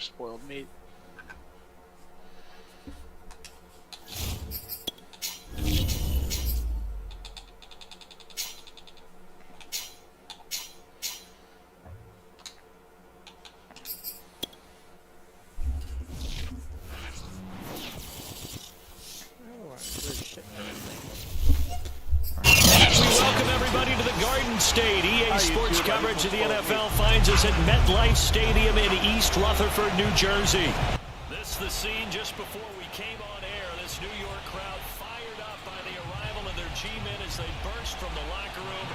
spoiled meat. State. EA Sports coverage of the NFL finds us at MetLife Stadium in East Rutherford, New Jersey. This is the scene just before we came on air. This New York crowd fired up by the arrival of their G-men as they burst from the locker room.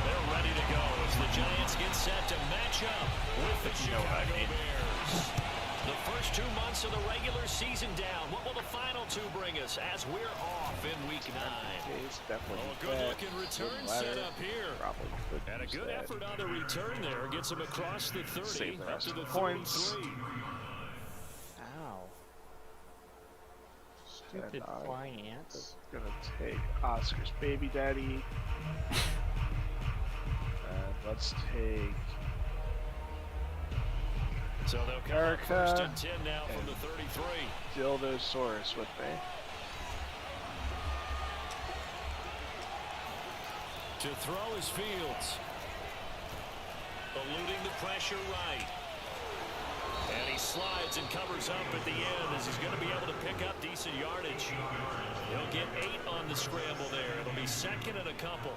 They're ready to go as the Giants get set to match up with the Chicago Bears. The first 2 months of the regular season down. What will the final two bring us as we're off in Week 9? A good-looking return set up here. And a good effort on the return there. Gets him across the 30 up to the 33. Ow. Stupid flying ants. Gonna take Oscar's baby daddy. And let's take... So they'll come up first and 10 now from the 33. Dildosaurus with me. To throw is Fields. Eluding the pressure right. And he slides and covers up at the end as he's going to be able to pick up decent yardage. He'll get 8 on the scramble there. It'll be second and a couple.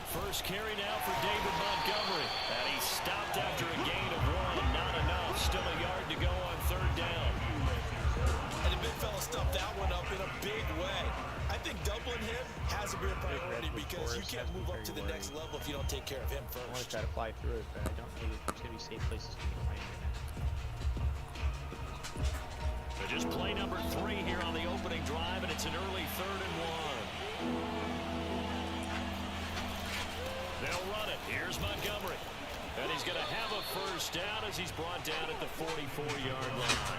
First carry now for David Montgomery. And he stopped after a gain of 1. Not enough. Still a yard to go on third down. And the big fella stuffed that one up in a big way. I think doubling him has to be a priority because you can't move up to the next level if you don't take care of him first. I want to try to fly through it, but I don't think it's going to be safe places to be flying right now. But just play number 3 here on the opening drive, and it's an early 3rd and 1. They'll run it. Here's Montgomery. And he's going to have a first down as he's brought down at the 44-yard line.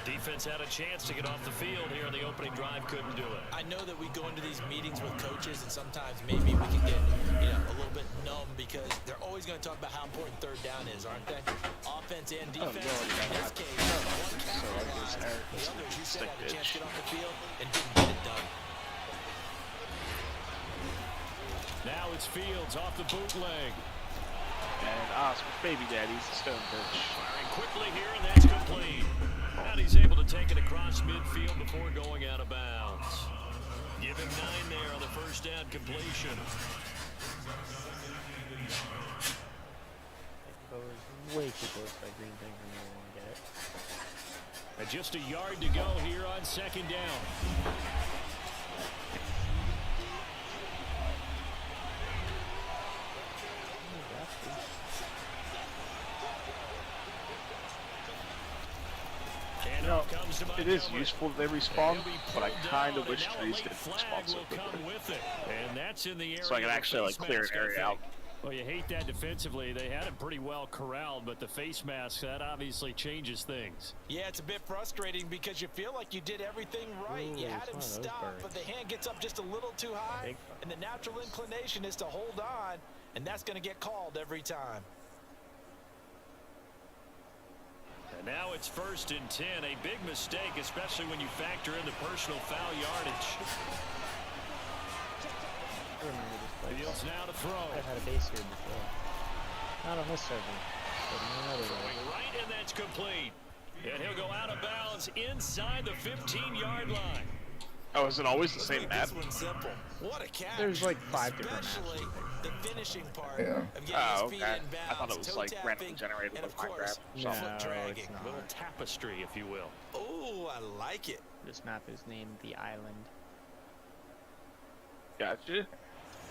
Defense had a chance to get off the field here in the opening drive. Couldn't do it. I know that we go into these meetings with coaches, and sometimes maybe we can get a little bit numb because they're always going to talk about how important third down is, aren't they? Offense and defense. In this case, one capitalized. The others, you said, had a chance to get off the field and didn't get it done. Now it's Fields off the bootleg. And Oscar's baby daddy's a stone bitch. Firing quickly here, and that's complete. And he's able to take it across midfield before going out of bounds. Give him 9 there on the first down completion. That goes way too close to that green thing for me to want to get it. And just a yard to go here on second down. You know, it is useful that they respawn, but I kind of wish trees didn't respawn so quickly. So I can actually like clear an area out. Well, you hate that defensively. They had him pretty well corralled, but the face mask, that obviously changes things. Yeah, it's a bit frustrating because you feel like you did everything right. Ooh, you had him stopped, but the hand gets up just a little too high, and the natural inclination is to hold on, and that's going to get called every time. And now it's 1st and 10. A big mistake, especially when you factor in the personal foul yardage. Fields now to throw. I've had a base here before. Not on this server, but on another one. Right, and that's complete. And he'll go out of bounds inside the 15-yard line. Oh, is it always the same map? Simple. What a catch. There's like 5 different maps. The finishing part yeah. of getting his feet okay. in bounds, I thought it was like randomly generated and with of course, Minecraft. No, foot dragging. it's not. Little tapestry, if you will. Oh, I like it. This map is named The Island. Gotcha.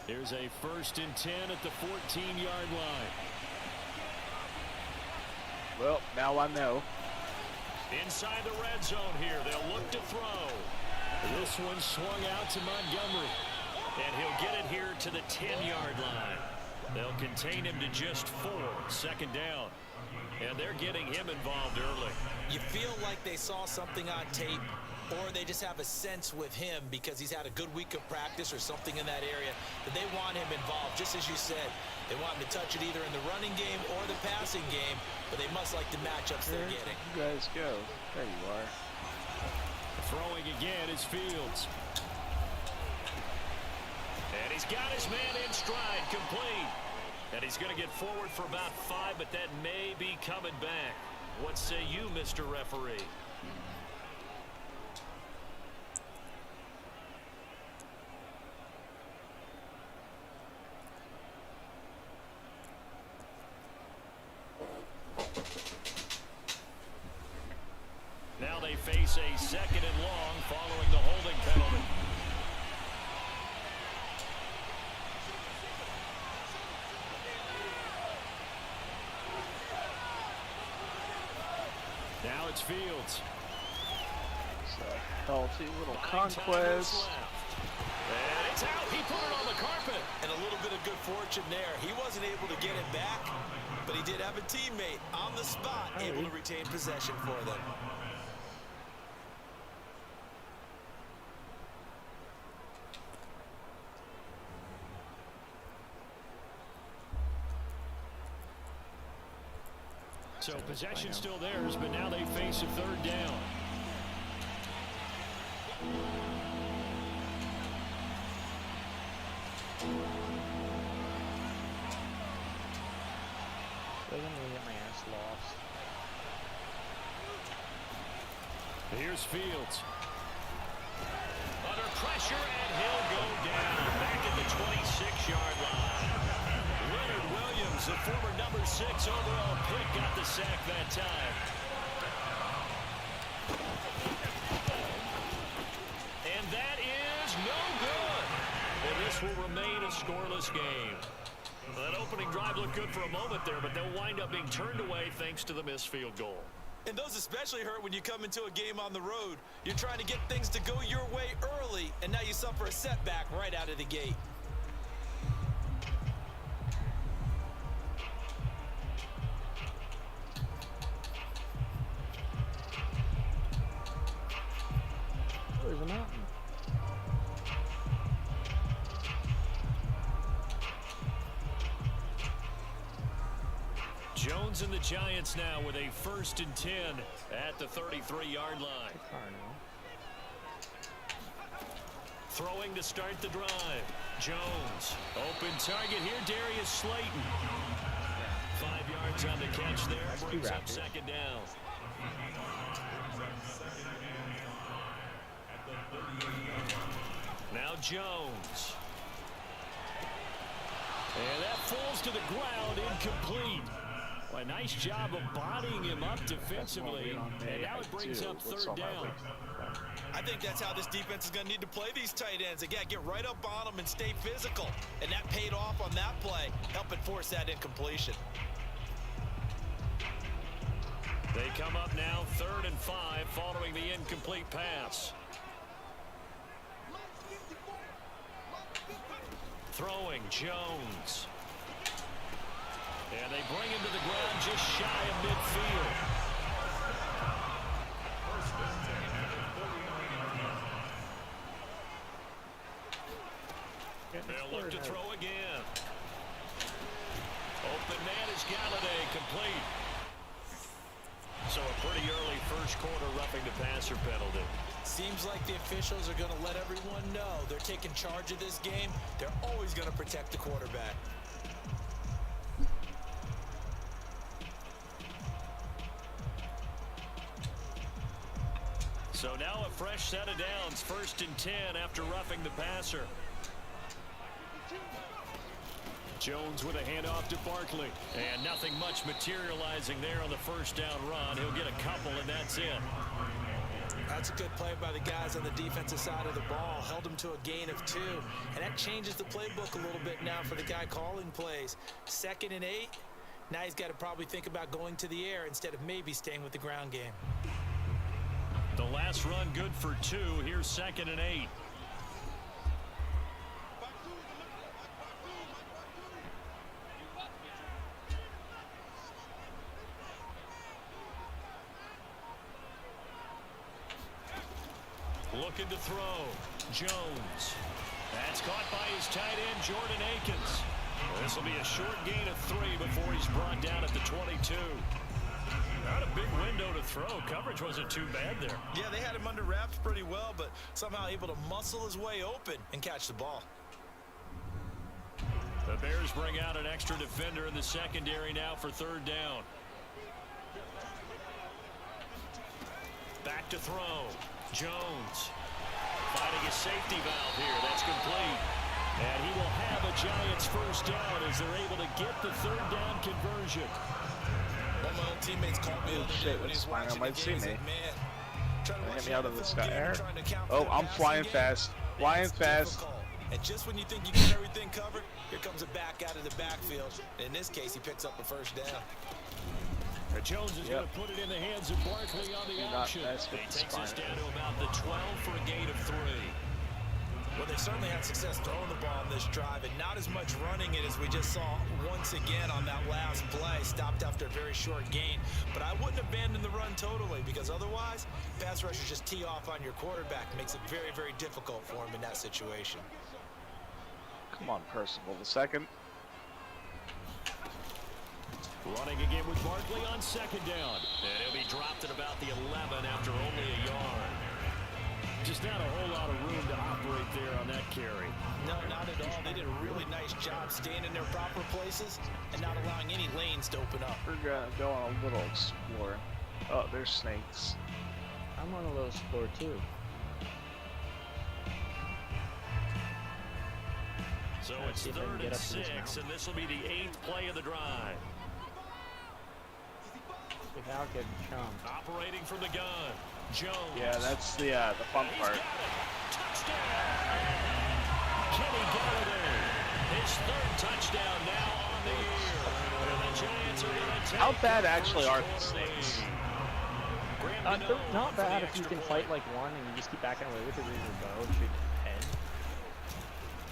There's a 1st and 10 at the 14-yard line. Well, now I know. Inside the red zone here, they'll look to throw. This one swung out to Montgomery. And he'll get it here to the 10-yard line. They'll contain him to just 4, second down. And they're getting him involved early. You feel like they saw something on tape, or they just have a sense with him because he's had a good week of practice or something in that area that they want him involved. Just as you said, they want him to touch it either in the running game or the passing game, but they must like the matchups they're getting. You guys go. There you are. Throwing again is Fields. And he's got his man in stride, complete. And he's going to get forward for about 5, but that may be coming back. What say you, Mr. Referee? Now they face a second and long following the holding penalty. Now it's Fields. So, healthy little conquest. And it's out. He put it on the carpet. And a little bit of good fortune there. He wasn't able to get it back, but he did have a teammate on the spot able to retain possession for them. So possession still theirs, but now they face a third down. They're gonna get my ass lost. Here's Fields. Under pressure, and he'll go down back at the 26-yard line. Leonard Williams, the former number 6 overall pick, got the sack that time. And that is no good. And this will remain a scoreless game. That opening drive looked good for a moment there, but they'll wind up being turned away thanks to the missed field goal. And those especially hurt when you come into a game on the road. You're trying to get things to go your way early, and now you suffer a setback right out of the gate. There's a mountain. Jones and the Giants now with a 1st and 10 at the 33-yard line. Throwing to start the drive. Jones. Open target here, Darius Slayton. 5 yards on the catch there. Brings up second down. Now Jones. And that falls to the ground, incomplete. Well, a nice job of bodying him up defensively. And now it brings up third down. I think that's how this defense is going to need to play these tight ends. They got to get right up on them and stay physical. And that paid off on that play, helping force that incompletion. They come up now 3rd and 5 following the incomplete pass. Throwing, Jones. And they bring him to the ground just shy of midfield. They'll look to throw again. Open man is Galladay, complete. So a pretty early first quarter roughing the passer penalty. Seems like the officials are going to let everyone know they're taking charge of this game. They're always going to protect the quarterback. So now a fresh set of downs, 1st and 10 after roughing the passer. Jones with a handoff to Barkley. And nothing much materializing there on the first down run. He'll get a couple, and that's it. That's a good play by the guys on the defensive side of the ball. Held them to a gain of 2. And that changes the playbook a little bit now for the guy calling plays. 2nd and 8. Now he's got to probably think about going to the air instead of maybe staying with the ground game. The last run good for 2. Here's 2nd and 8. Looking to throw. Jones. That's caught by his tight end, Jordan Akins. This will be a short gain of 3 before he's brought down at the 22. Not a big window to throw. Coverage wasn't too bad there. Yeah, they had him under wraps pretty well, but somehow able to muscle his way open and catch the ball. The Bears bring out an extra defender in the secondary now for 3rd down. Back to throw. Jones finding a safety valve here. That's complete. And he will have a Giants 1st down as they're able to get the 3rd down conversion. One of my old teammates called me the other day when he was watching the game. He said, man, trying to Hit me out of the sky air. To Oh, I'm flying fast. Flying fast. Difficult. And just when you think you get everything covered, here comes a back out of the backfield. In this case, he picks up the 1st down. Jones is going to put it in the hands of Barkley on the option. He takes us down to about the 12 for a gain of 3. Well, they certainly had success throwing the ball on this drive, and not as much running it as we just saw once again on that last play. Stopped after a very short gain. But I wouldn't abandon the run totally, because otherwise, pass rushers just tee off on your quarterback. Makes it very, very difficult for him in that situation. Come on, Percival, the 2nd. Running again with Barkley on 2nd down. And he'll be dropped at about the 11 after only a yard. Just not a whole lot of room to operate there on that carry. No, not at all. They did a really nice job staying in their proper places and not allowing any lanes to open up. We're going to go on a little explore. Oh, there's snakes. I'm on a little explore too. So it's 3rd and 6, and this will be the 8th play of the drive. Without getting chumped. Operating from the gun. Jones. Yeah, that's the fun part. Touchdown! Kenny Galladay. His 3rd touchdown now on the year. And the Giants are going to take How bad actually are the snakes? Not bad if you can fight like one and you just keep backing away with it with your bow and shoot head.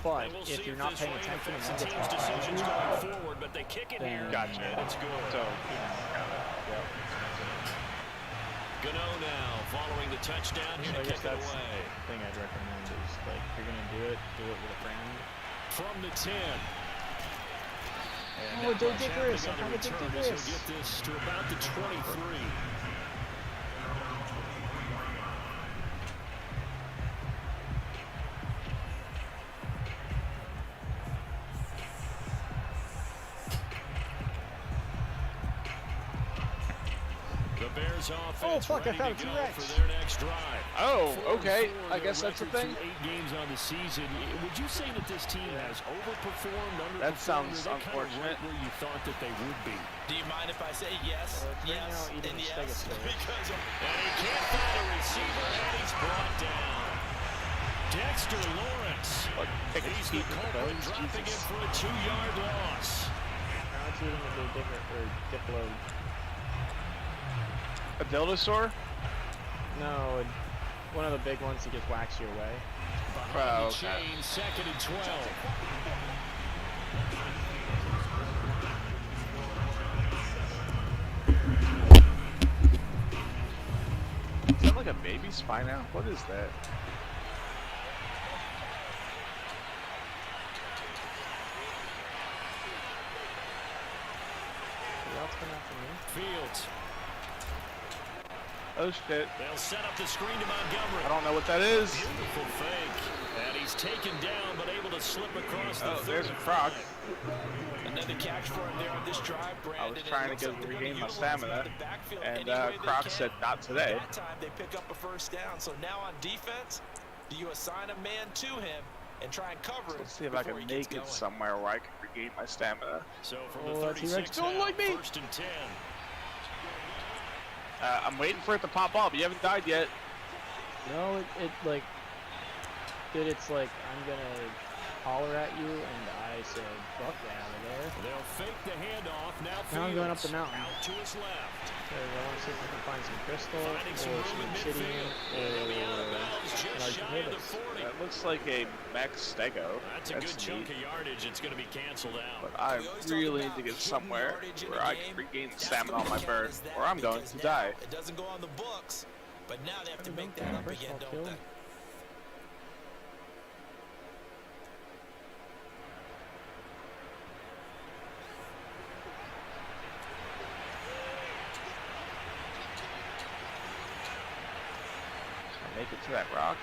But if you're not paying attention and then team's decisions going forward, but they kick it here. Gotcha. And it's good. So, Gano now following the touchdown here to kick it away. The thing I'd recommend is, like, if you're gonna do it with a friend. From the 10. And oh, Dick-Dick-Riss. I'm He'll get this to about the 23. Oh, fuck, I found a T-Rex. For their next drive. oh, okay. I guess that's the thing. 8 games on the season. Would you say that this team has overperformed, underperformed? That sounds unfortunate. Kind of where you thought that they would be. Do you mind if I say yes? Yes, and yes. Because and he can't find a receiver, and he's brought down. Dexter Lawrence. He's the culprit, dropping him for a 2-yard loss. Now it's eating a Diplo. A Dildosaur? No, one of the big ones that just whacks you away. Behind the chain, 2nd and 12. Is that like a baby spine out? What is that? Fields. Oh shit. They'll set up the screen to Montgomery. I don't know what that is. Beautiful fake. And he's taken down, but able to slip across the 30. There's a Croc. Another catch for him there on this drive, Brandon. I was trying to regain my stamina, and Croc said not today. That time they pick up a 1st down. So now on defense, do you assign a man to him and try and cover him? Let's see if I can make it somewhere where I can regain my stamina. So from the 36 don't like me. 1st and 10. I'm waiting for it to pop up. You haven't died yet. No, it's like, I'm gonna holler at you, and I said, fuck out of there. They'll fake the handoff. Now I'm going up the mountain. Out to his left. I want to see if I can find some crystal, or some obsidian, or That looks like a mech stego. That's a good chunk of yardage. It's going to be canceled out. But I really need to get somewhere where I can regain stamina on my bird, or I'm going to die. It doesn't go on the books, but now they have to make that up again, don't they? to that rock.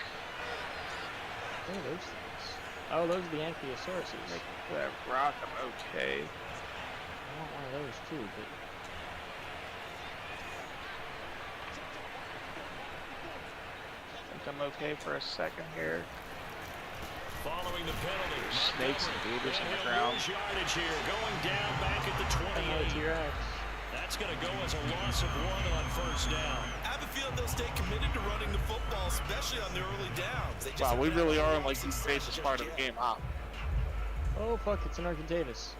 What are those things? Oh, those are the Ankylosaurus. Make it to that rock. I'm okay. I want one of those too, but I think I'm okay for a second here. Following the penalty, Snakes and gators on the ground. Yardage here, going down back at the 28. T-Rex. That's going to go as a loss of 1 on first down. I have a feeling they'll stay committed to running the football, especially on the early downs. They just Wow, we have really to are have in like the success safest just part of the yet. game, huh? Oh fuck, it's an Arcadavis.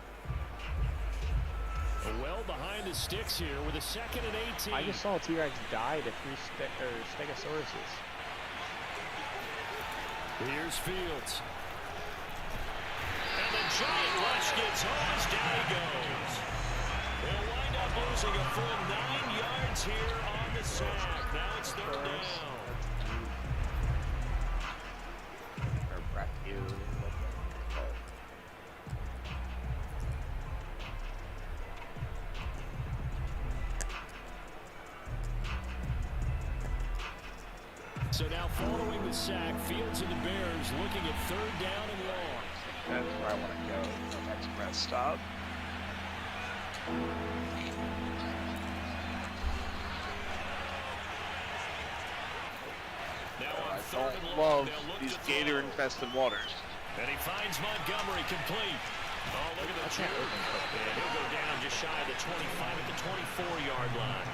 Well behind the sticks here with a 2nd and 18. I just saw a T-Rex die to 3 Stegosauruses. Here's Fields. And the giant rush gets home as down he goes. They'll wind up losing a full 9 yards here on the sack. Now it's 3rd down. So now following the sack, Fields and the Bears looking at 3rd down and long. That's where I want to go. Next rest stop. Now on I 3rd and don't long, love they'll look these to gator-infested waters. And he finds Montgomery complete. Oh, look at the trip. And he'll go down just shy of the 25 at the 24-yard line.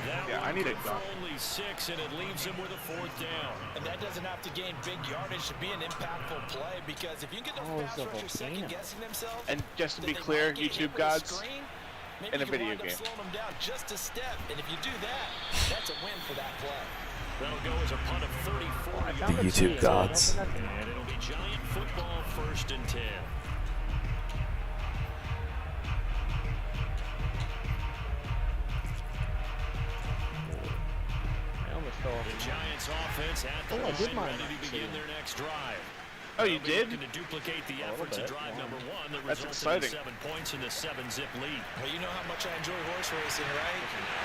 That Yeah, I one need a good for gun. only 6, and it leaves him with a 4th down. And that doesn't have to gain big yardage to be an impactful play, because if you get the Oh, pass it's a rusher volcano. second guessing themselves, And just to then be they clear, might get hit YouTube with a gods, screen, maybe in a you can video wind up game. slowing them down just a step, and if you do that, that's a win for that play. That'll go as a punt of 34 I yards. found The YouTube tree, gods. And it'll be Giant football 1st and 10. I almost fell off. The Giants offense at the Oh, I did line, mine, ready to begin actually. their next drive. Oh, you They'll be did? looking to duplicate the A little efforts of bit, drive yeah. number 1 that That's resulted exciting. in 7 points in the 7-zip lead. Well, you know how much I enjoy horse racing, right?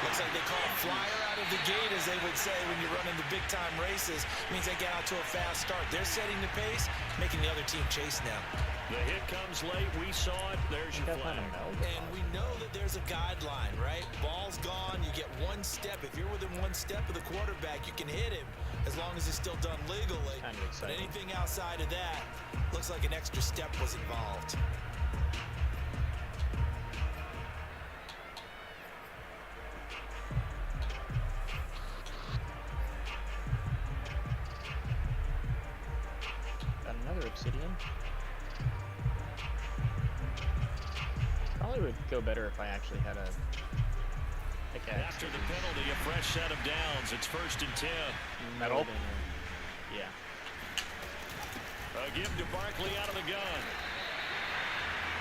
Looks like they call a flyer out of the gate, as they would say when you're running the big-time races. Means they get out to a fast start. They're setting the pace, making the other team chase now. The hit comes late. We saw it. There's your Got flag. found a And we know that there's a guideline, right? Ball's gone, you get 1 step. If you're within 1 step of the quarterback, you can hit him as long as it's still done legally. Kind of But exciting. anything outside of that, looks like an extra step was involved. Got another obsidian. Probably would go better if I actually had a pickaxe. After the penalty, a fresh set of downs. It's 1st and 10. Metal? Yeah. A give to Barkley out of the gun.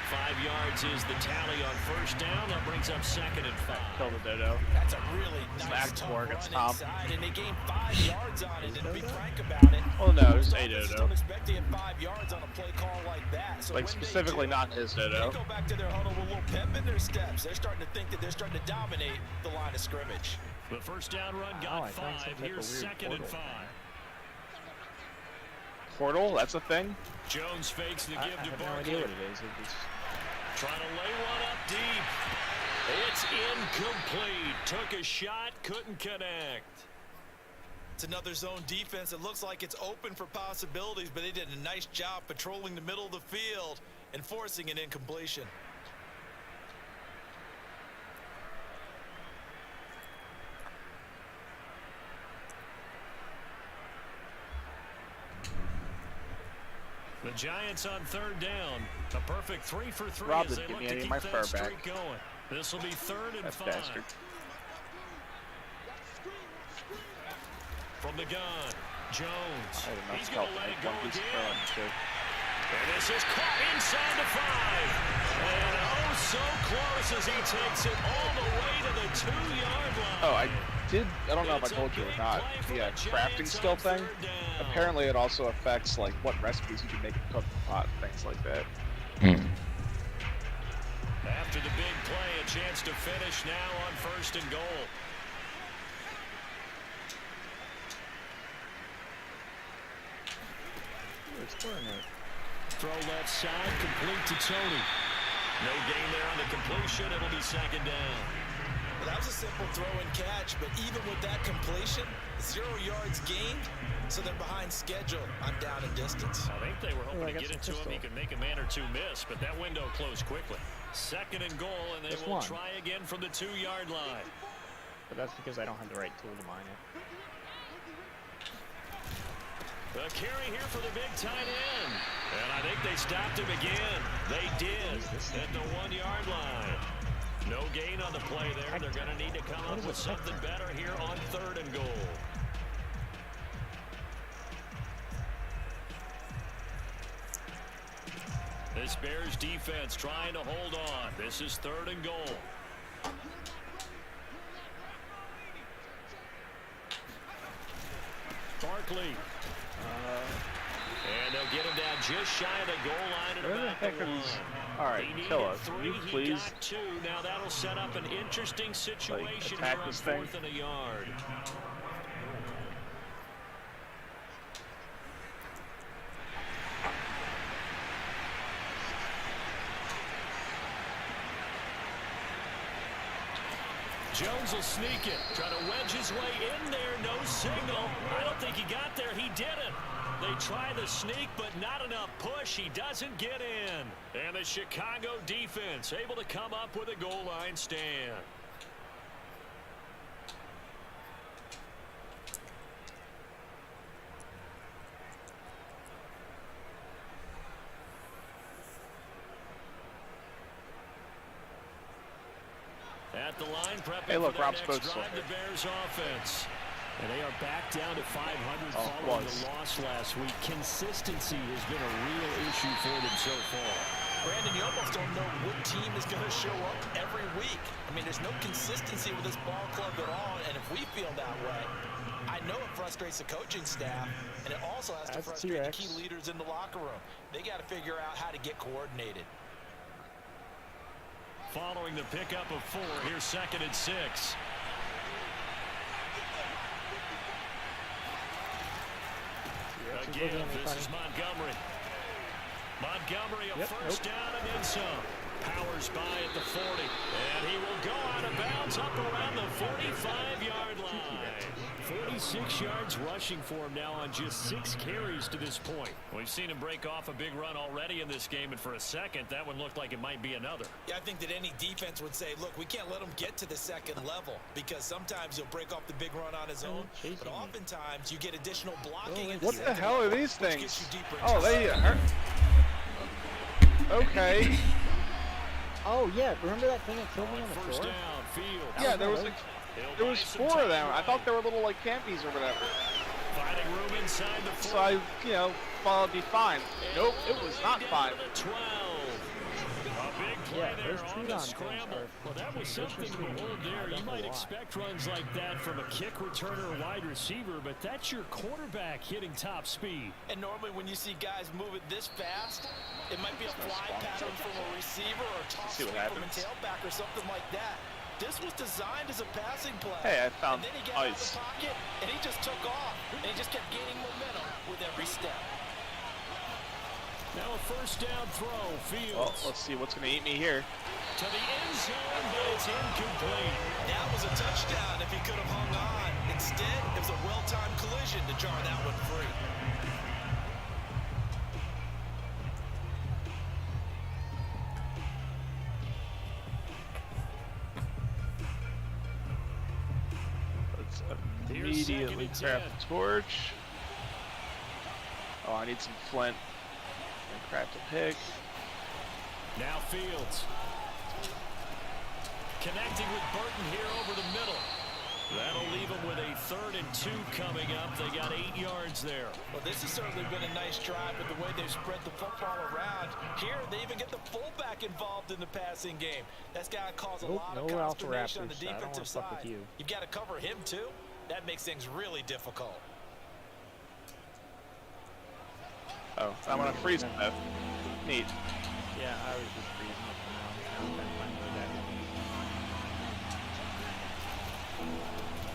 5 yards is the tally on 1st down. That brings up 2nd and 5. Kill the dodo. That's a really nice Back tough for it, run it's Tom. inside, and they gained 5 yards on it. And to be frank about it, Oh no, it's most a offenses dodo. don't expect to get 5 yards on a play call like that. So Like when they specifically do, not his they dodo. go back to their huddle with a little pep in their steps. They're starting to think that they're starting to dominate the line of scrimmage. The 1st down run Wow, got I found some 5. type of Here's weird 2nd and portal 5. Portal? That's a thing? Jones fakes the I give to have no idea Barkley. what it is. It just, Trying to lay one up deep. It's incomplete. Took a shot, couldn't connect. It's another zone defense. It looks like it's open for possibilities, but they did a nice job patrolling the middle of the field and forcing an incompletion. The Giants on 3rd down. A perfect 3 for 3 Rob as didn't they give look me to any of keep my that fur streak back. going. This will be 3rd and That 5. bastard. From the gun, Jones. I had enough He's going help to let it make go one piece of fur again. on shit. And this is caught inside the 5. And oh, so close as he takes it all the way to the 2-yard line. Oh, I don't know if I told you or not. The crafting skill thing, apparently it also affects like what recipes you can make in the cooking pot, things like that. After the big play, a chance to finish now on 1st and goal. experiment. Throw left side, complete to Tony. No gain there on the completion. It'll be second down. Well, that was a simple throw and catch, but even with that completion, 0 yards gained, so they're behind schedule on down and distance. I think they were hoping to get it to him. He could make a man or two miss, but that window closed quickly. Second and goal, and they will try again from the 2-yard line. But that's because I don't have the right tool to mine it. The carry here for the big tight end. And I think they stopped him again. They did at the 1-yard line. No gain on the play there. They're going to need to come up with something better here on 3rd and goal. This Bears defense trying to hold on. This is 3rd and goal. Barkley. And they'll get him down just shy of the goal line. Where the heck are these? All right, kill us. Can you please? Got 2. Now that'll set up an interesting situation attack here on this thing? 4th and a yard. Jones will sneak it, try to wedge his way in there, no signal. I don't think he got there, he didn't. They try the sneak, but not enough push. He doesn't get in. And the Chicago defense able to come up with a goal line stand. At the line, hey, look, Rob's supposed to. The Bears offense. And they are back down to 500 following the loss last week. Consistency has been a real issue for them so far. Brandon, you almost don't know what team is going to show up every week. I mean, there's no consistency with this ball club at all, and if we feel that way, I know it frustrates the coaching staff, and it also has to frustrate the key leaders in the locker room. They got to figure out how to get coordinated. Following the pickup of 4, here's 2nd and 6. Again, this is Montgomery. Montgomery, a first down and then some. Powers by at the 40. And he will go out of bounds up around the 45-yard line. 46 yards rushing for him now on just 6 carries to this point. We've seen him break off a big run already in this game, and for a second, that one looked like it might be another. Yeah, I think that any defense would say, look, we can't let him get to the 2nd level, because sometimes he'll break off the big run on his own, but oftentimes you get additional blocking. What the hell are these things? Oh, they hurt. Okay. Oh, yeah, remember that thing that killed me on the first floor? down, Field. Yeah, there was 4 of them. I thought they were little like campies or whatever. Finding room inside the 4. So I, thought it'd be fine. Nope, it was not fine. 12. A big play there on the scramble. Well, that was something to behold there. You might expect runs like that from a kick returner or wide receiver, but that's your quarterback hitting top speed. And normally when you see guys move it this fast, it might be a fly pattern from a receiver or a toss from a tailback or something like that. This was designed as a passing play. Hey, I found and then he got out of ice. the pocket, and he just took off, and he just kept gaining momentum with every step. Now a first down throw, Fields. Well, let's see what's going to eat me here. To the end zone, but it's incomplete. That was a touchdown if he could have hung on. Instead, it was a well-timed collision to jar that one free. Immediately craft a torch. Oh, I need some flint. And craft a pick. Now Fields. Connecting with Burton here over the middle. That'll leave them with a 3rd and 2 coming up. They got 8 yards there. Well, this has certainly been a nice drive with the way they've spread the football around. Here, they even get the fullback involved in the passing game. That's got to cause a lot of consternation on the defensive side. You've got to cover him, too. That makes things really difficult. Oh, I'm going to freeze him, though. Neat. Yeah, I was just freezing it for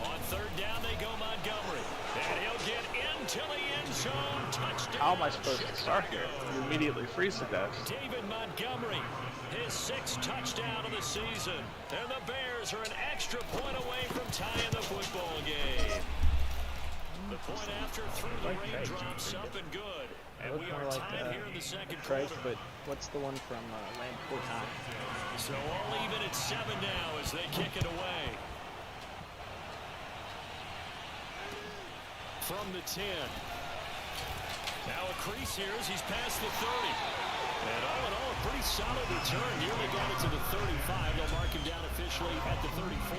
now. On third down they go, Montgomery. And he'll get into the end zone. Touchdown. How am I supposed to start here? You immediately freeze to death. David Montgomery, his 6th touchdown of the season. And the Bears are an extra point away from tying the football game. The point after through the raindrops up and good. And we are tied here in the second quarter. But what's the one from Landport High? So all even at 7 now as they kick it away. From the 10. Now a crease here as he's past the 30. And all in all, a pretty solid return. Nearly got it to the 35. They'll mark him down officially at the 34.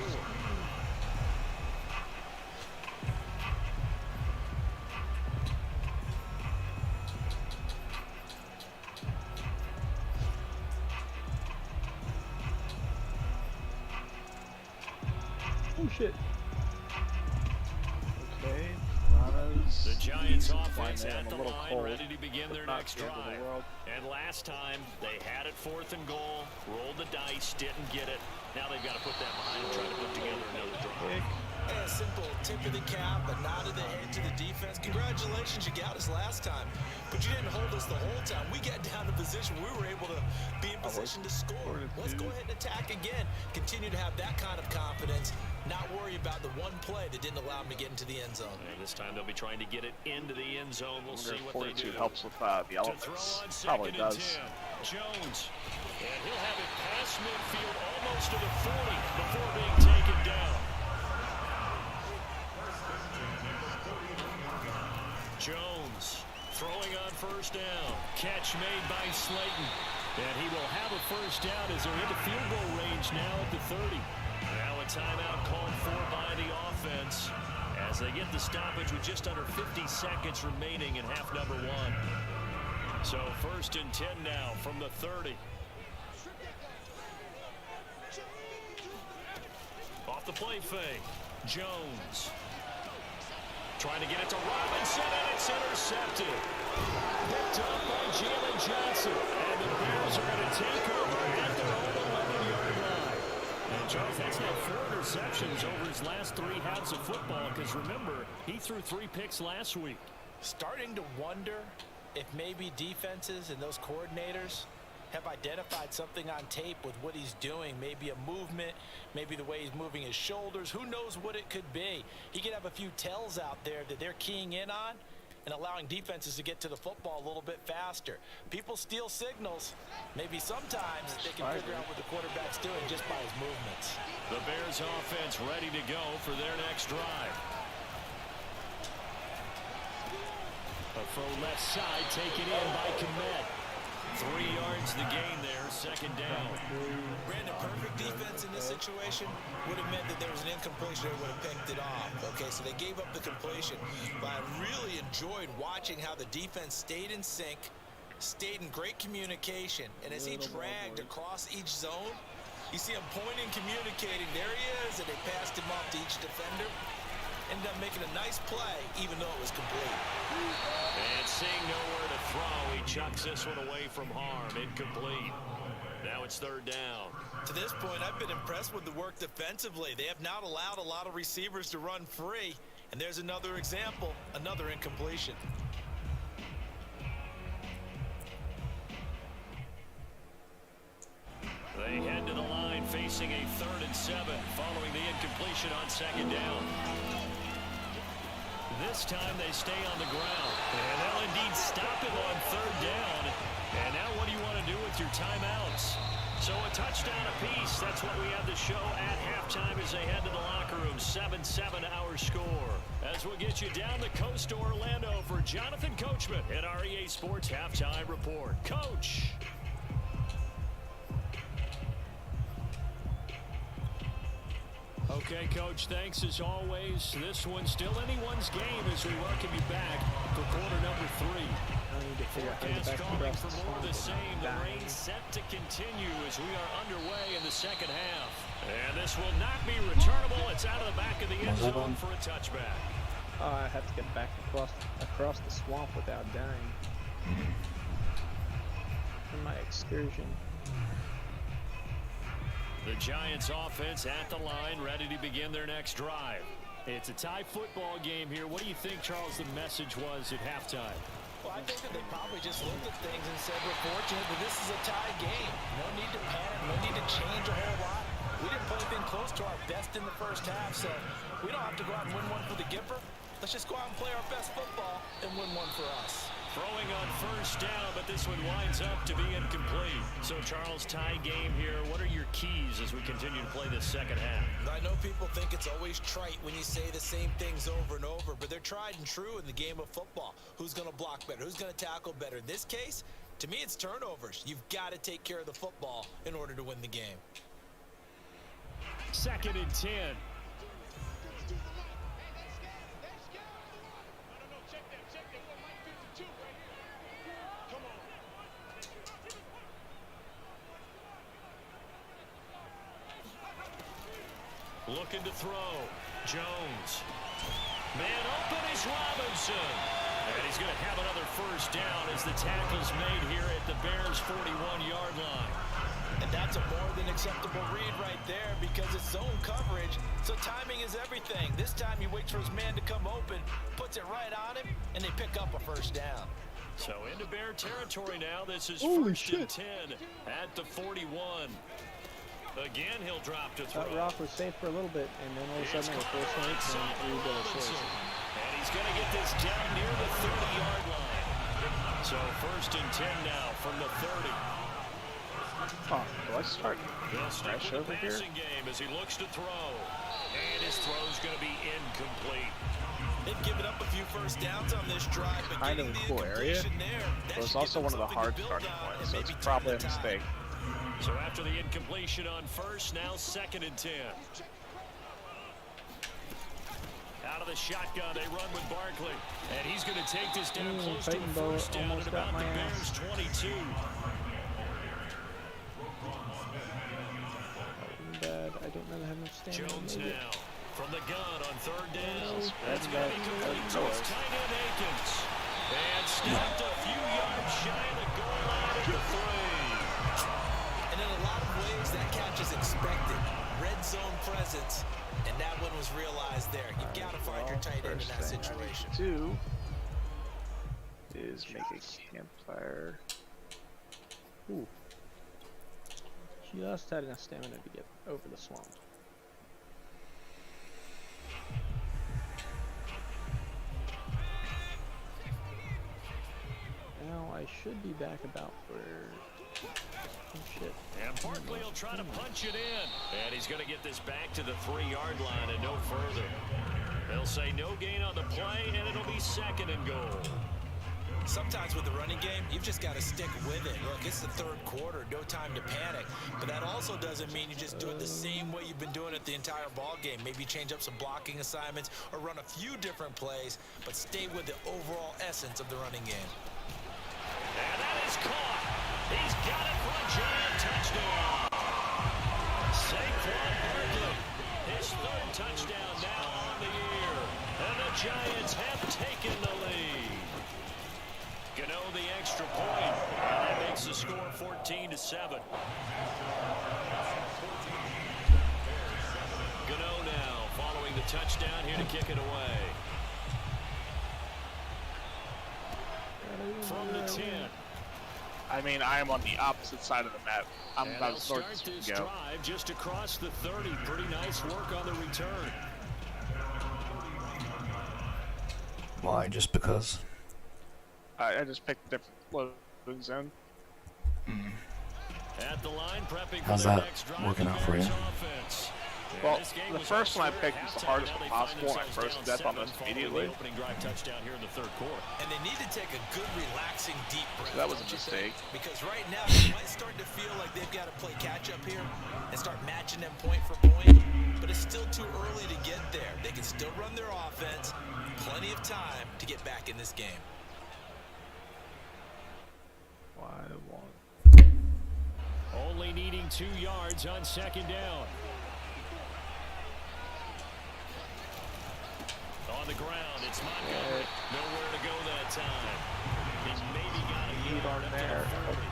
Oh shit. Okay. The Giants offense at the line, ready to begin their next drive. And last time, they had it 4th and goal, rolled the dice, didn't get it. Now they've got to put that behind and try to put together another drive. A simple tip of the cap, a nod of the head to the defense. Congratulations, you got us last time, but you didn't hold us the whole time. We got down to position. We were able to be in position to score. Let's go ahead and attack again. Continue to have that kind of confidence. Not worry about the one play that didn't allow them to get into the end zone. And this time they'll be trying to get it into the end zone. We'll see what they do. Helps with the elements. Probably does. Jones. And he'll have it past midfield almost to the 40 before being taken down. Jones throwing on first down. Catch made by Slayton. And he will have a first down as they're into field goal range now at the 30. Now a timeout called for by the offense as they get the stoppage with just under 50 seconds remaining in half number 1. So 1st and 10 now from the 30. Off the play fake. Jones. Trying to get it to Robinson, and it's intercepted. Picked up by Jalen Johnson. And the Bears are going to take over at their own 11-yard line. And Charles, that's now 4 interceptions over his last 3 halves of football, because remember, he threw 3 picks last week. Starting to wonder if maybe defenses and those coordinators have identified something on tape with what he's doing. Maybe a movement, maybe the way he's moving his shoulders. Who knows what it could be? He could have a few tells out there that they're keying in on and allowing defenses to get to the football a little bit faster. People steal signals. Maybe sometimes they can figure out what the quarterback's doing just by his movements. The Bears offense ready to go for their next drive. A throw left side taken in by Kmet. 3 yards the gain there, 2nd down. Brandon, perfect defense in this situation would have meant that there was an incompletion. They would have picked it off. Okay, so they gave up the completion. But I really enjoyed watching how the defense stayed in sync, stayed in great communication. And as he dragged across each zone, you see him pointing, communicating. There he is, and they passed him off to each defender. Ended up making a nice play, even though it was complete. And seeing nowhere to throw, he chucks this one away from harm. Incomplete. Now it's 3rd down. To this point, I've been impressed with the work defensively. They have not allowed a lot of receivers to run free. And there's another example, another incompletion. They head to the line facing a 3rd and 7 following the incompletion on 2nd down. This time they stay on the ground. And they'll indeed stop him on 3rd down. And now what do you want to do with your timeouts? So a touchdown apiece. That's what we have to show at halftime as they head to the locker room. 7-7 our score. As we'll get you down the coast to Orlando for Jonathan Coachman at our EA Sports Halftime Report. Coach. Okay, Coach, thanks as always. This one's still anyone's game as we welcome you back for quarter number 3. Forecast calling for more of the same. The rain set to continue as we are underway in the 2nd half. And this will not be returnable. It's out of the back of the end zone for a touchback. I have to get back across the swamp without dying. In my excursion. The Giants offense at the line, ready to begin their next drive. It's a tie football game here. What do you think, Charles, the message was at halftime? Well, I think that they probably just looked at things and said, we're fortunate that this is a tie game. No need to panic, no need to change a whole lot. We didn't play anything close to our best in the first half, so we don't have to go out and win one for the Gipper. Let's just go out and play our best football and win one for us. Throwing on first down, but this one winds up to be incomplete. So, Charles, tie game here. What are your keys as we continue to play this second half? I know people think it's always trite when you say the same things over and over, but they're tried and true in the game of football. Who's going to block better? Who's going to tackle better? In this case, to me, it's turnovers. You've got to take care of the football in order to win the game. 2nd and 10. Looking to throw. Jones. Man open is Robinson. And he's going to have another first down as the tackle's made here at the Bears' 41-yard line. And that's a more than acceptable read right there because it's zone coverage, so timing is everything. This time he waits for his man to come open, puts it right on him, and they pick up a first down. So into Bear territory now. This is Holy first shit. and 10 at the 41. Again, he'll drop to throw. That rock was safe for a little bit, and then all of a sudden the first one and we go short. And he's going to get this down near the 30-yard line. So 1st and 10 now from the 30. Oh, do I start fresh over here? Game as he looks to throw. And his throw's going to be incomplete. They've given up a few first downs on this drive, but Kind of getting a the cool area. incompletion there, that But it's should also give one them of the something to hard build starting on points, and so it's maybe probably a turn the mistake. tide. So after the incompletion on first, now 2nd and 10. Out of the shotgun, they run with Barkley. And he's going to take this down close to the first down at about the Bears' 22. Bad. I don't really have enough stamina. Jones Maybe. now from the gun on 3rd down. That's Going to be complete to his tight end Akins. And stopped a few yards shy of the goal line at the 3. And in a lot of ways, that catch is expected. Red zone presence, and that one was realized there. You've got to find your tight end in that situation. Do is make a campfire. Ooh. Just had enough stamina to get over the swamp. Now I should be back about for shit. And Barkley will try to punch it in. And he's going to get this back to the 3-yard line and no further. They'll say no gain on the play, and it'll be 2nd and goal. Sometimes with the running game, you've just got to stick with it. Look, it's the 3rd quarter, no time to panic. But that also doesn't mean you just do it the same way you've been doing it the entire ball game. Maybe change up some blocking assignments or run a few different plays, but stay with the overall essence of the running game. And that is caught. He's got it for a giant touchdown. Saquon Barkley, his 3rd touchdown now on the year. And the Giants have taken the lead. Gano the extra point. And that makes the score 14-7. Gano now following the touchdown here to kick it away. From the 10. I mean, I am on the opposite side of the map. I'm And about they'll to start start this this go. drive just across the 30. Pretty nice work on the return. Why? Just because? I just picked a different loading zone. At the line, prepping How's for their that next drive working out for you? offense. Well, This game the was first one I elsewhere picked was the halftime. hardest Now one they find possible, and I themselves froze down to death 7 almost following immediately. the opening drive touchdown here in the 3rd quarter. And they need to take a good, relaxing, deep breath. So that was a don't you think? mistake. Because right now, they might start to feel like they've got to play catch-up here and start matching them point for point. But it's still too early to get there. They can still run their offense. Plenty of time to get back in this game. Why won't? Only needing 2 yards on 2nd down. On the ground, it's Montgomery. Nowhere to go that time. He's maybe got a Lead yard on up to there. the 40.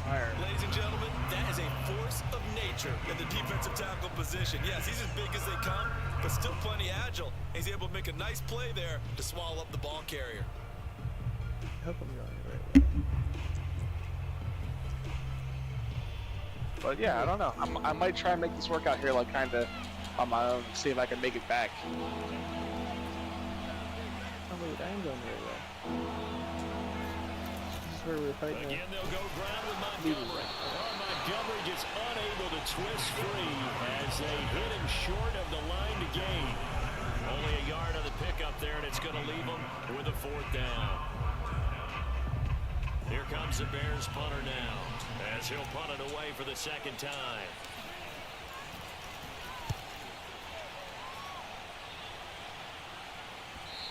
Fire. Ladies and gentlemen, that is a force of nature in the defensive tackle position. position. Yes, he's as big as they come, but still plenty agile. He's able to make a nice play there to swallow up the ball carrier. I hope I'm going the right way. But yeah, I don't know. I might try and make this work out here, like kind of on my own, see if I can make it back. Oh wait, I am going the right way. This is where we're fighting. Again, they'll go ground with Montgomery. Montgomery gets unable to twist free as they hit him short of the line to gain. Only a yard on the pickup there, and it's going to leave him with a 4th down. Here comes the Bears punter now, as he'll punt it away for the 2nd time.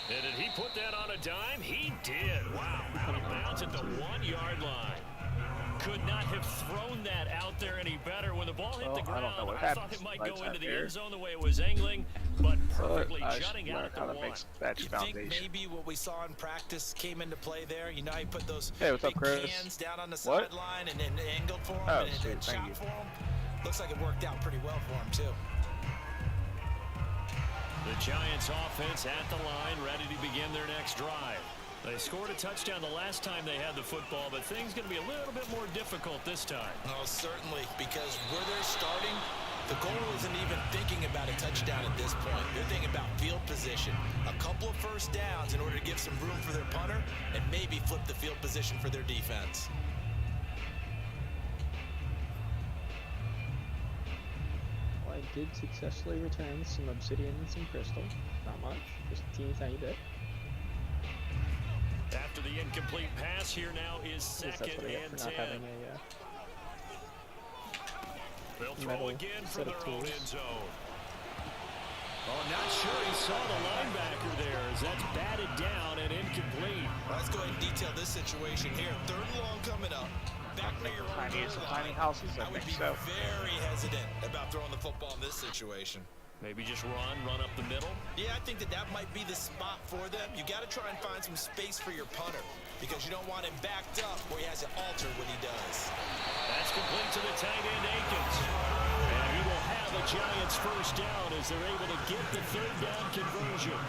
And did he put that on a dime? He did. Wow. Out of bounds at the 1-yard line. Could not have thrown that out there any better. When the ball hit the ground, I thought it might go into the end zone the way it was angling, but perfectly jutting out at the 1. You think maybe what we saw in practice came into play there? You know, he put those what's up, big Chris? cans down on the sideline and then angled for him and shot for him. Looks like it worked out pretty well for him, too. The Giants offense at the line, ready to begin their next drive. They scored a touchdown the last time they had the football, but things going to be a little bit more difficult this time. Oh, certainly, because where they're starting, the goal isn't even thinking about a touchdown at this point. They're thinking about field position, a couple of first downs in order to give some room for their punter and maybe flip the field position for their defense. Well, I did successfully return some obsidian and some crystal. Not much, just a teeny tiny bit. After the incomplete pass, here now is 2nd and 10. They'll throw again from their own end zone. Oh, not sure he saw the linebacker there as that's batted down and incomplete. Let's go ahead and detail this situation here. 3rd and long coming up. Back near your own tiny houses. I would be very hesitant about throwing the football in this situation. Maybe just run up the middle. Yeah, I think that might be the spot for them. You got to try and find some space for your punter because you don't want him backed up where he has to alter what he does. That's complete to the tight end, Akins. And he will have a Giants 1st down as they're able to get the 3rd down conversion.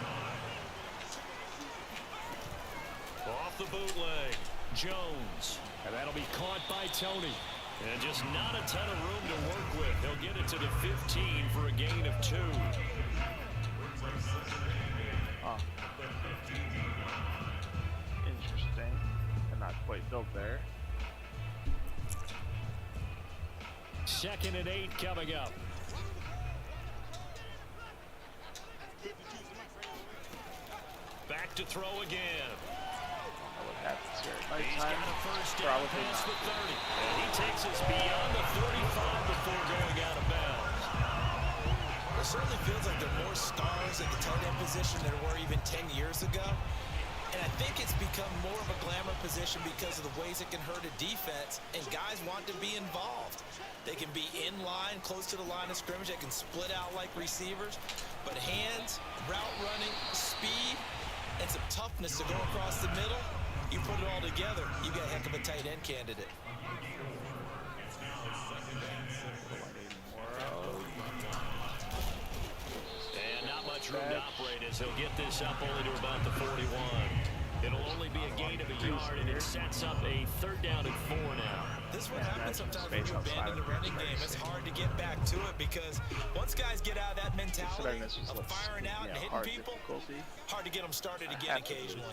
Off the bootleg, Jones. And that'll be caught by Tony. And just not a ton of room to work with. He'll get it to the 15 for a gain of 2. Oh. Interesting. And not quite built there. 2nd and 8 coming up. Back to throw again. He's got a 1st down past the 30. And he takes us beyond the 35 before going out of bounds. It certainly feels like there are more stars at the tight end position than there were even 10 years ago. And I think it's become more of a glamour position because of the ways it can hurt a defense, and guys want to be involved. They can be in line, close to the line of scrimmage. They can split out like receivers. But hands, route running, speed, and some toughness to go across the middle, you put it all together, you got a heck of a tight end candidate. And not much room to operate as he'll get this up only to about the 41. It'll only be a gain of a yard, and it sets up a 3rd down and 4 now. This is what happens sometimes when you abandon the running game. It's hard to get back to it because once guys get out of that mentality of firing out and hitting people, hard to get them started again occasionally.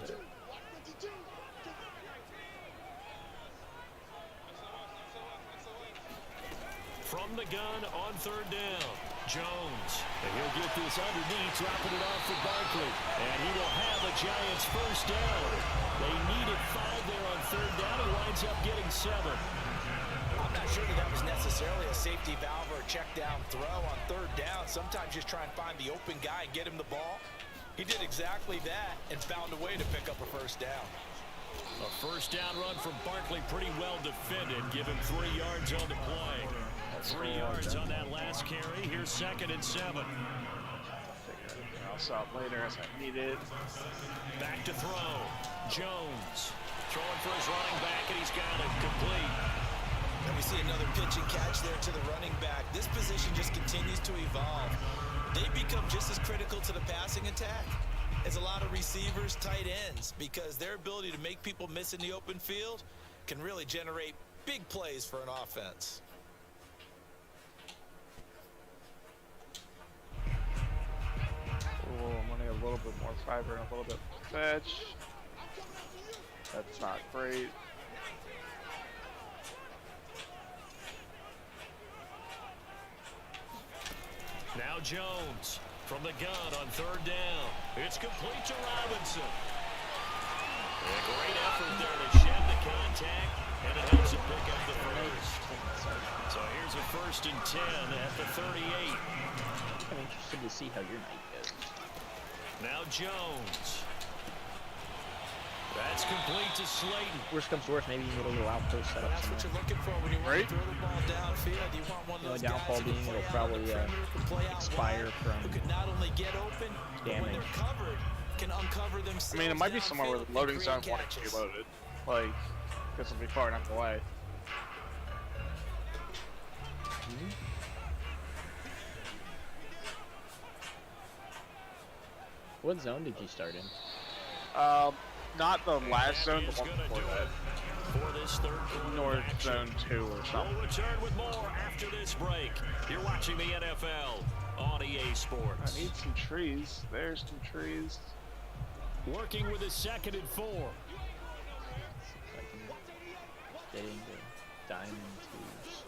From the gun on 3rd down, Jones. And he'll get this underneath, dropping it off for Barkley. And he will have a Giants 1st down. They needed 5 there on 3rd down and winds up getting 7. I'm not sure that was necessarily a safety valve or a check down throw on 3rd down. Sometimes just try and find the open guy and get him the ball. He did exactly that and found a way to pick up a 1st down. A 1st down run from Barkley, pretty well defended. Give him 3 yards on the play. 3 yards on that last carry. Here's 2nd and 7. I'll stop later as I need it. Back to throw. Jones throwing for his running back, and he's got it complete. I We see another pitch and catch there to the running back. This position just continues to evolve. They become just as critical to the passing attack as a lot of receivers, tight ends, because their ability to make people miss in the open field can really generate big plays for an offense. Oh, I'm running a little bit more fiber and a little bit more fetch. That's not great. Now Jones from the gun on third down. It's complete to Robinson. A great effort there to shed the contact, and it helps him pick up the first. So here's a 1st and 10 at the 38. I'm interested to see how your night goes. Now Jones. That's complete to Slayton. Worst comes to worst, maybe you get a little outpost set up. That's what you're looking for when you want to throw the ball downfield. You want one of those downfall being it'll probably expire from who can not only get open, but when they're covered, can uncover themselves. I mean, it might be somewhere where the loading zone wants to be loaded. Like, this will be far enough away. What zone did you start in? Not the last zone, the one before that. For this third quarter North action. Zone 2 or something. We'll return with more after this break. You're watching the NFL on EA Sports. I need some trees. There's some trees. Working with a 2nd and 4. Getting the diamond twos.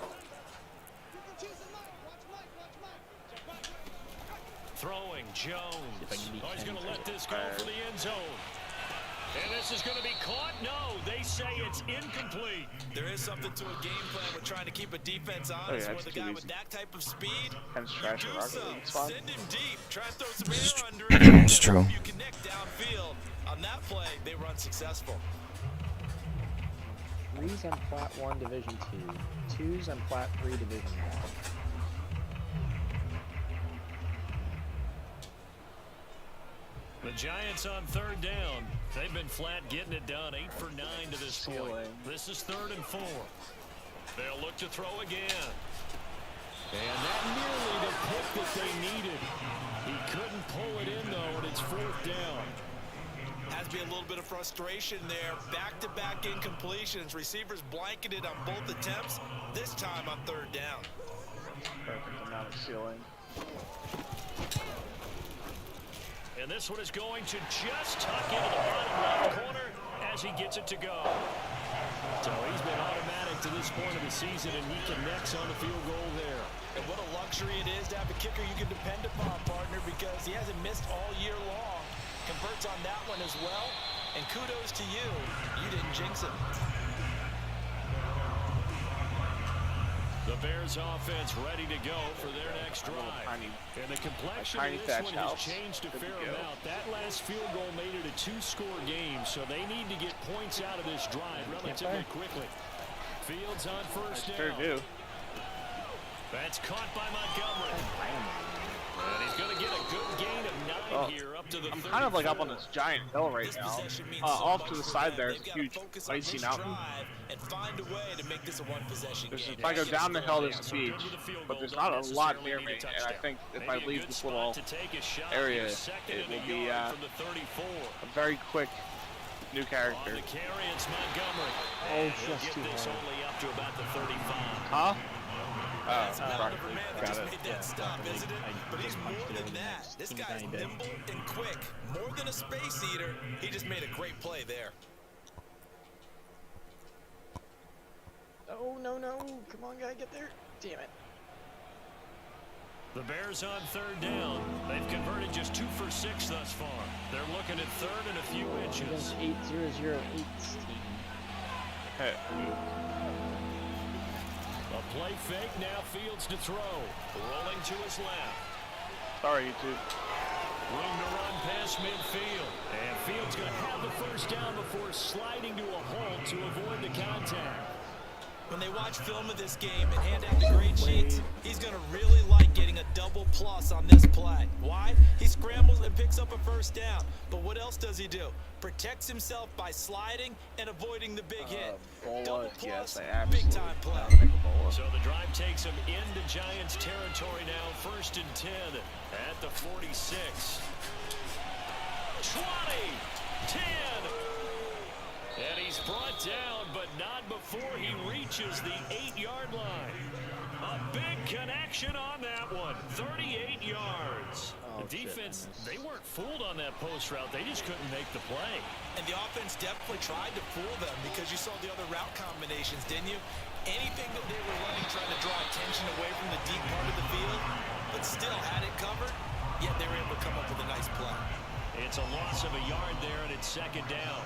Throwing Jones. He's going to let this go for the end zone. And this is going to be caught. No, they say it's incomplete. There is something to a game plan with trying to keep a defense honest. With a guy with that type of speed, and trash do rocket. so. Send him deep. Try and throw some air under it. It's true. You connect downfield. On that play, they run successful. 3s on Plat 1 Division 2. 2s on Plat 3 Division 1. The Giants on third down. They've been flat getting it done. 8 for 9 to this point. This is 3rd and 4. They'll look to throw again. And that nearly the pick that they needed. He couldn't pull it in, though, and it's 4th down. Has to be a little bit of frustration there. Back-to-back incompletions. Receivers blanketed on both attempts. This time on 3rd down. Perfect amount of ceiling. And this one is going to just tuck into the bottom left corner as he gets it to go. So he's been automatic to this point of the season, and he connects on the field goal there. And what a luxury it is to have a kicker you can depend upon, partner, because he hasn't missed all year long. Converts on that one as well. And kudos to you. You didn't jinx him. The Bears offense ready to go for their next drive. And the complexion of this one has changed a fair amount. That last field goal made it a 2-score game, so they need to get points out of this drive relatively quickly. Fields on 1st down. That's caught by Montgomery. And he's going to get a good gain of 9 here up to the 35. I'm kind of like up on this giant hill right now. Off to the side there is a huge icy mountain. If I go down the hill, there's a beach, but there's not a lot near me. And I think if I leave this little area, it will be a very quick new character. Oh, just too Huh? hard. Got it. Stop, isn't it? But he's more than that. This guy's nimble and quick. More than a space eater, he just made a great play there. Oh, no. Come on, guy, get there. Damn it. The Bears on 3rd down. They've converted just 2 for 6 thus far. They're looking at 3rd and a few inches. 8-0-0-18. Hey. A play fake, now Fields to throw. Rolling to his left. Sorry, YouTube. Room to run past midfield. And Fields going to have the 1st down before sliding to a halt to avoid the contact. When they watch film of this game and hand out the grade sheets, he's going to really like getting getting a double plus on this play. Why? He scrambles and picks up a first down. But what else does he do? Protects himself by sliding and avoiding the big hit. Double plus, yes, I big time play. So the drive takes him into Giants territory now. 1st and 10 at the 46. 20, 10. And he's brought down, but not before he reaches the 8-yard line. A big connection on that one. 38 yards. Oh, the defense, they weren't fooled on that post route. They just couldn't make the play. And the offense definitely tried to fool them because you saw the other route combinations, didn't you? Anything that they were running trying to draw attention away from the deep part of the field, but still had it covered, yet they were able to come up with a nice play. It's a loss of a yard there, and it's 2nd down.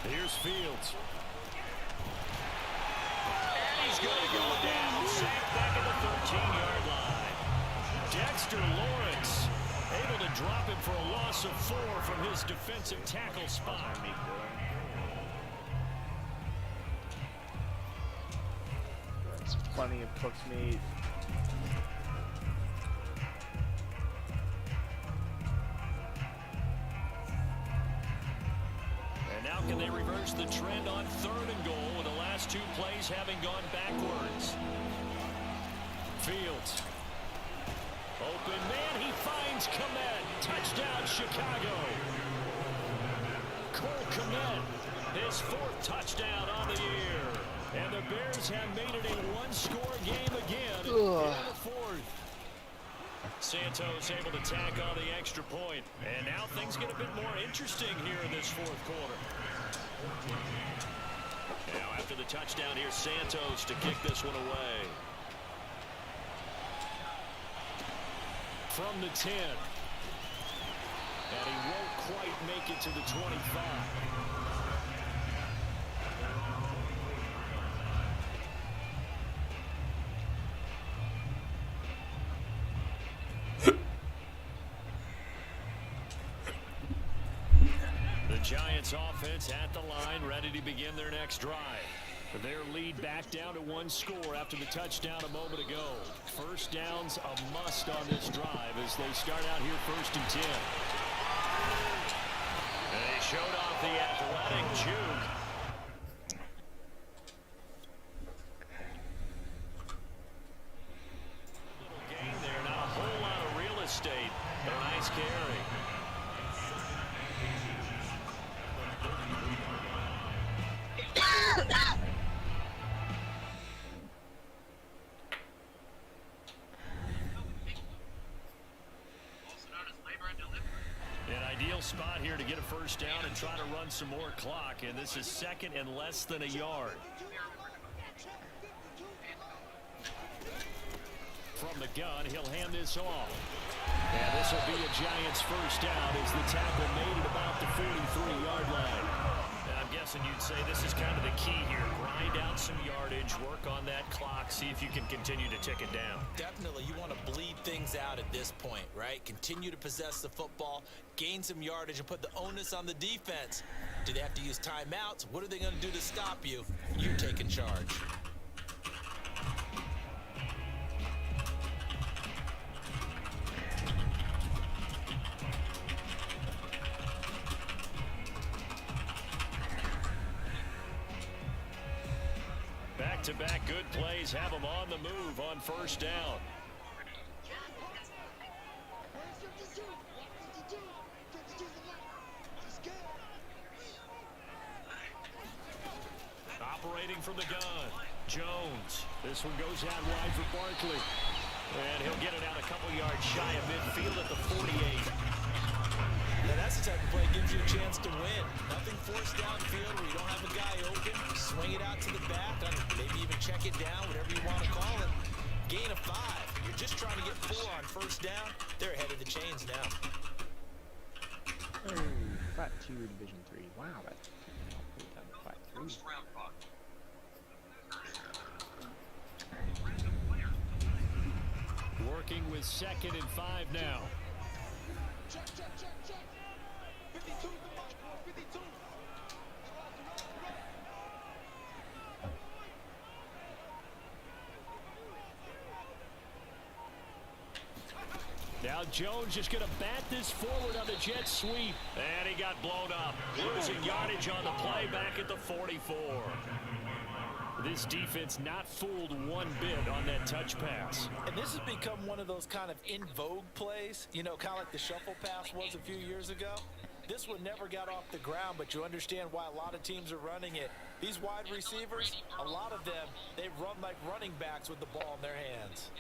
Here's Fields. And he's going to go down. Sacked back at the 13-yard line. Dexter Lawrence able to drop him for a loss of 4 from his defensive tackle spot. That's plenty of cooked meat. Now can they reverse the trend on 3rd and goal with the last 2 plays having gone backwards? Fields. Open man, he finds Kmet. Touchdown, Chicago. Cole Kmet, his 4th touchdown on the year. And the Bears have made it a 1-score game again in the 4th. Santos able to tack on the extra point. And now things get a bit more interesting here in this 4th quarter. Now after the touchdown, here's Santos to kick this one away. From the 10. And he won't quite make it to the 25. Giants offense at the line, ready to begin their next drive. Their lead back down to 1 score after the touchdown a moment ago. First down's a must on this drive as they start out here 1st and 10. And they showed off the athletic juke. Little gain there, not a whole lot of real estate, but a nice carry. An ideal spot here to get a first down and try to run some more clock, and this is 2nd and less than a yard. From the gun, he'll hand this off. And this will be a Giants first down as the tackle made it about the 43-yard line. I'm guessing you'd say this is kind of the key here. Grind out some yardage, work on that clock, see if you can continue to tick it down. Definitely, you want to bleed things out at this point, right? Continue to possess the football, gain some yardage, and put the onus on the defense. Do they have to use timeouts? What are they going to do to stop you? You're taking charge. Back-to-back good plays have them on the move on first down. Operating from the gun, Jones. This one goes out wide for Barkley. And he'll get it out a couple yards shy of midfield at the 48. Now that's the type of play that gives you a chance to win. Nothing forced downfield where you don't have a guy open. Swing it out to the back, maybe even check it down, whatever you want to call it. Gain of 5. You're just trying to get 4 on first down. They're ahead of the chains now. Oh, Flat 2, Division 3. Wow, that's Flat 3. Working with 2nd and 5 now. Now Jones just going to bat this forward on the jet sweep. And he got blown up. Losing yardage on the play back at the 44. This defense not fooled one bit on that touch pass. And this has become one of those kind of in vogue plays, you know, kind of like the shuffle pass was a few years ago. This one never got off the ground, but you understand why a lot of teams are running it. These wide receivers, a lot of them, they run like running backs with the ball in their hands.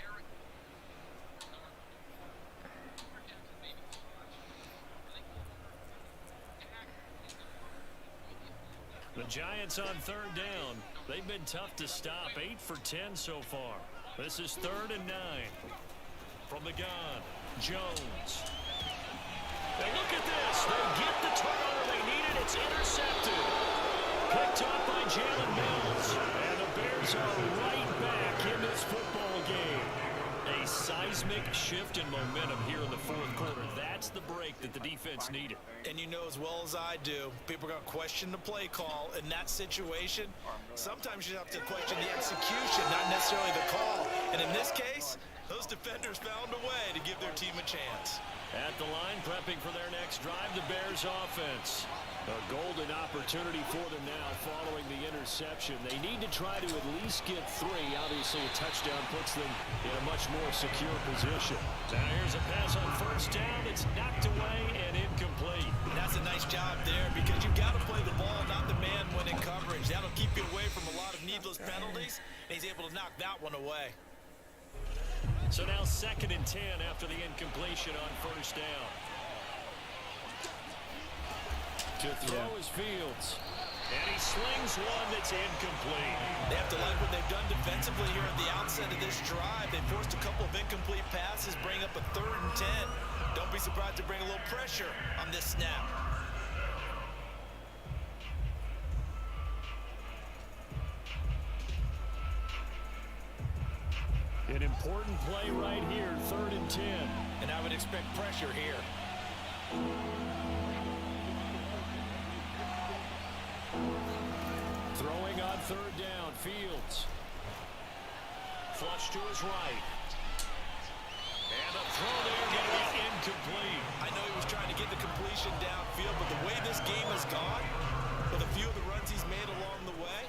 The Giants on third down. They've been tough to stop. 8 for 10 so far. This is 3rd and 9. From the gun, Jones. And look at this. They get the turnover they needed. It's intercepted. Picked up by Jalen Mills. And the Bears are right back in this football game. A seismic shift in momentum here in the 4th quarter. That's the break that the defense needed. And you know as well as I do, people are going to question the play call in that situation. Sometimes you have to question the execution, not necessarily the call. And in this case, those defenders found a way to give their team a chance. At the line, prepping for their next drive, the Bears offense. A golden opportunity for them now following the interception. They need to try to at least get 3. Obviously, a touchdown puts them in a much more secure position. Now here's a pass on first down. It's knocked away and incomplete. That's a nice job there because you've got to play the ball, not the man when in coverage. That'll keep you away from a lot of needless penalties, and he's able to knock that one away. So now 2nd and 10 after the incompletion on first down. To throw is Fields. And he slings one that's incomplete. They have to like what they've done defensively here at the outset of this drive. They forced a couple of incomplete passes, bring up a 3rd and 10. Don't be surprised to bring a little pressure on this snap. An important play right here, 3rd and 10. And I would expect pressure here. Throwing on 3rd down, Fields. Flush to his right. And a throw there going to be incomplete. I know he was trying to get the completion downfield, but the way this game has gone, with a few of the runs he's made along the way,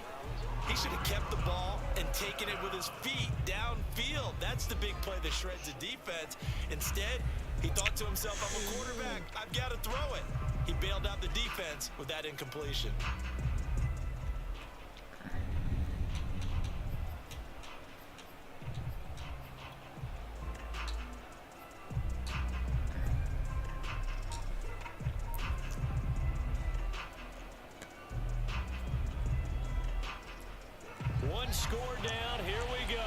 he should have kept the ball and taken it with his feet downfield. That's the big play that shreds the defense. Instead, he thought to himself, I'm a quarterback, I've got to throw it. He bailed out the defense with that incompletion. One score down. Here we go.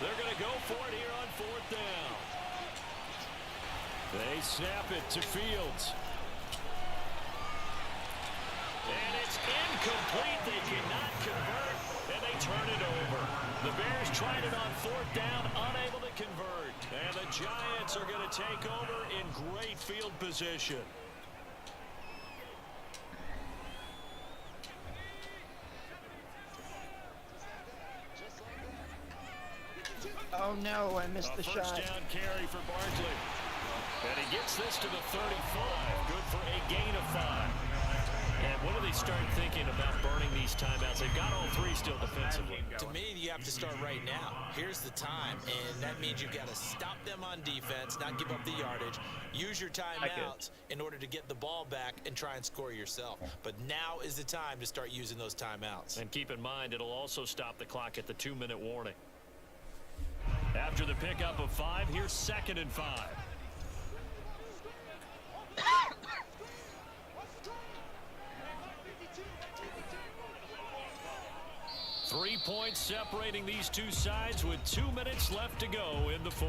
They're going to go for it here on 4th down. They snap it to Fields. And it's incomplete. They cannot convert, and they turn it over. The Bears tried it on 4th down, unable to convert. And the Giants are going to take over in great field position. Oh no, I missed the shot. First down carry for Barkley. And he gets this to the 35. Good for a gain of 5. And when do they start thinking about burning these timeouts? They've got all 3 still defensively. To me, you have to start right now. Here's the time, and that means you've got to stop them on defense, not give up the yardage. Use your timeouts in order to get the ball back and try and score yourself. But now is the time to start using those timeouts. And keep in mind, it'll also stop the clock at the 2-minute warning. After the pickup of 5, here's 2nd and 5. Three points separating these two sides with 2 minutes left to go in the 4th.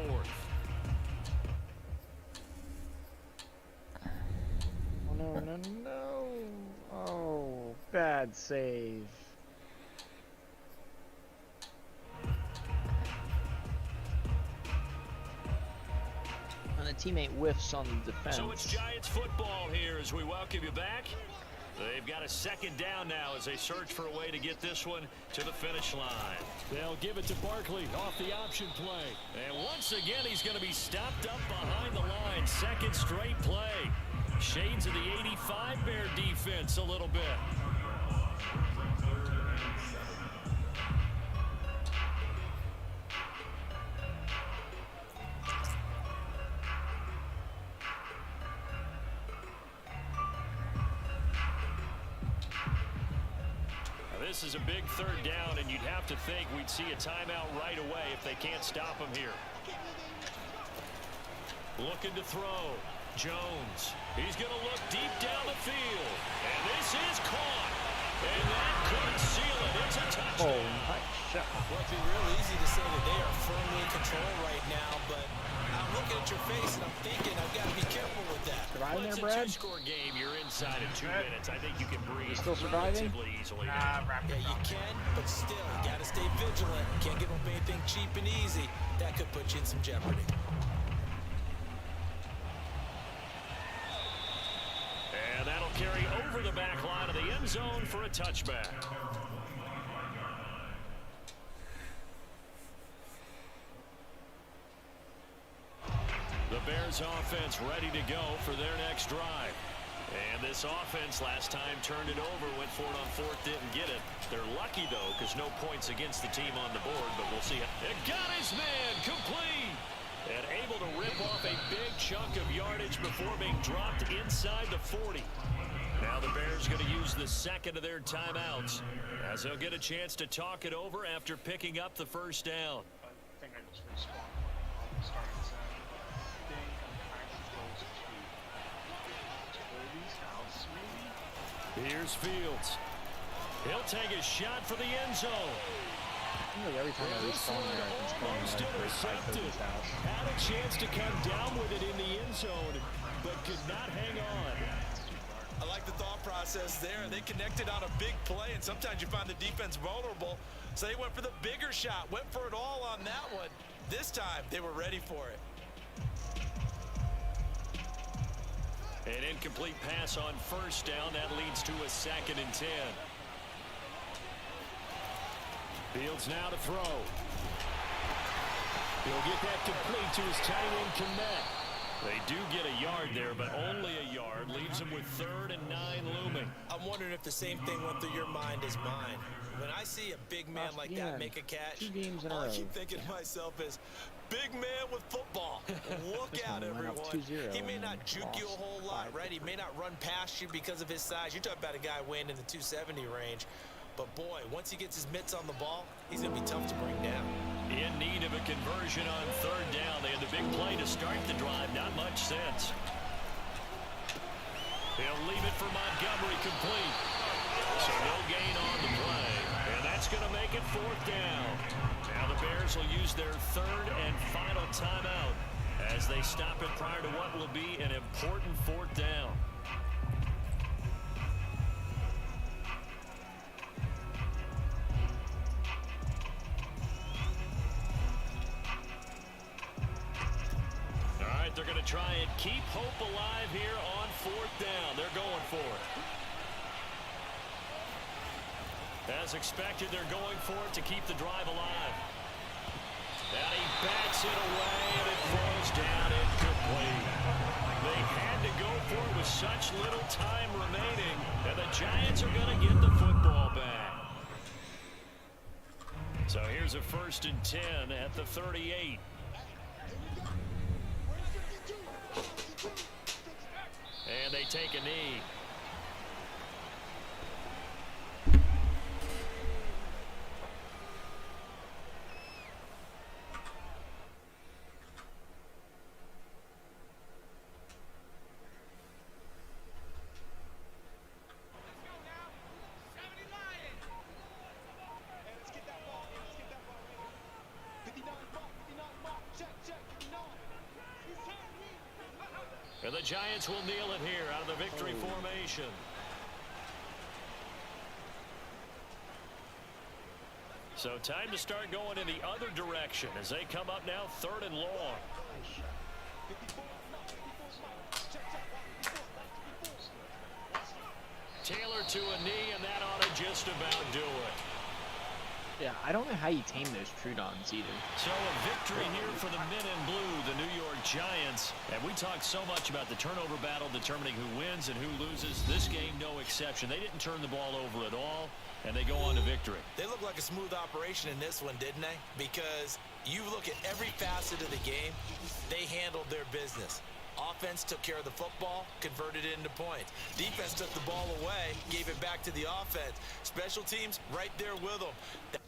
Oh, no, no, no. Oh, bad save. when a teammate whiffs on the defense. So it's Giants football here as we welcome you back. They've got a second down now as they search for a way to get this one to the finish line. They'll give it to Barkley off the option play. And once again, he's going to be stopped up behind the line. Second straight play. Shades of the 85 Bear defense a little bit. This is a big third down, and you'd have to think we'd see a timeout right away if they can't stop him here. Looking to throw. Jones. He's going to look deep down the field. And this is caught. And that could seal it. It's a touchdown. Oh, my shot. Well, it'd be real easy to say that they are firmly in control right now, but I'm looking at your face and I'm thinking I've got to be careful with that. Surviving Well, there, Brad? it's a two-score game. You're inside of 2 minutes. I think you can breathe still surviving? relatively easily. Yeah, you can, but still, you got to stay vigilant. Can't give up anything cheap and easy. That could put you in some jeopardy. And that'll carry over the back line of the end zone for a touchback. The Bears offense ready to go for their next drive. And this offense last time turned it over, went for it on fourth, didn't get it. They're lucky, though, because no points against the team on the board, but we'll see. It got his man complete. And able to rip off a big chunk of yardage before being dropped inside the 40. Now the Bears going to use the second of their timeouts as they'll get a chance to talk it over after picking up the first down. I think I just respawned on the starting set. I think I'm kind of close to Toby's house, maybe? Here's Fields. He'll take a shot for the end zone. Like every time I respawn there, I can spawn Almost intercepted. Had a chance to come down with it in the end zone, but could not hang on. I like the thought process there. They connected on a big play, and sometimes you find the defense vulnerable. So they went for the bigger shot, went for it all on that one. This time, they were ready for it. An incomplete pass on first down. That leads to a 2nd and 10. Fields now to throw. He'll get that complete to his tight end Connect. They do get a yard there, but only a yard. Leaves him with 3rd and 9 looming. I'm wondering if the same thing went through your mind as mine. When I see a big man like that make a catch, 2 games in a all I row. keep thinking to myself is, big man with football. Look This out, one went up everyone. 2-0 He may not and juke you a lost whole lot, 5. right? He may not run past you because of his size. You're talking about a guy weighing in the 270 range. But boy, once he gets his mitts on the ball, he's going to be tough to bring down. In need of a conversion on 3rd down. They had the big play to start the drive. Not much sense. He'll leave it for Montgomery complete. So no gain on the play. And that's going to make it 4th down. Now the Bears will use their 3rd and final timeout as they stop it prior to what will be an important 4th down. They're going to try and keep hope alive here on 4th down. They're going for it. As expected, they're going for it to keep the drive alive. And he backs it away, and it falls down incomplete. They had to go for it with such little time remaining, and the Giants are going to get the football back. So here's a 1st and 10 at the 38. And they take a knee. And the Giants will kneel it here out of the victory formation. So time to start going in the other direction as they come up now 3rd and long. Taylor to a knee, and that ought to just about do it. Yeah, I don't know how you tame those Trudons either. So a victory here for the men in blue, the New York Giants. And we talked so much about the turnover battle determining who wins and who loses. This game, no exception. They didn't turn the ball over at all, and they go on to victory. They look like a smooth operation in this one, didn't they? Because you look at every facet of the game, they handled their business. Offense took care of the football, converted it into points. Defense took the ball away, gave it back to the offense. Special teams right there with them.